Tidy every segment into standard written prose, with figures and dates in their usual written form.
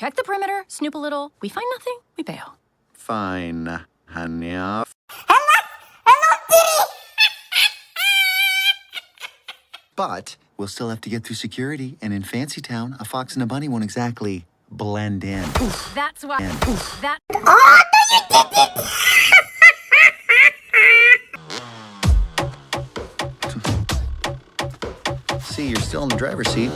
Check the perimeter, snoop a little. We find nothing, we bail. Fine, Hanya. But we'll still have to get through security, and in Fancy Town, a fox and a bunny won't exactly blend in. Oof, that's why. Oof, that. See, you're still in the driver's seat.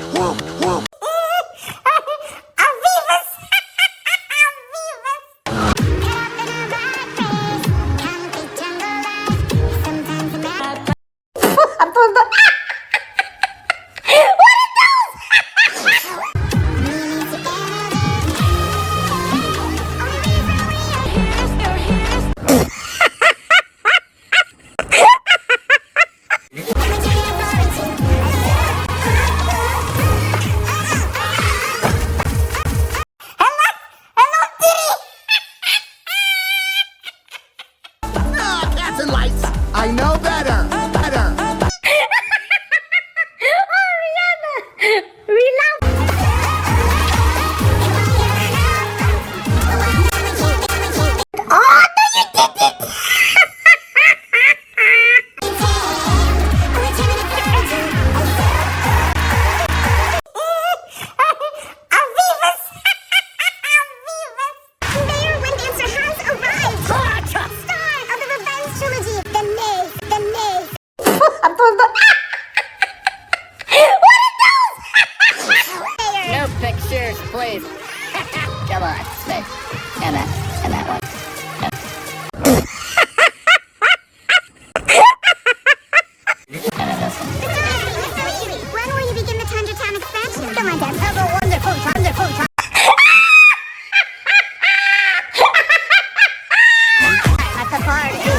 I know better. No pictures, please. Come on, spit. And that one. When will you begin the Tundra Town expansion? Come on, Dad. Have a wonderful time. At the party.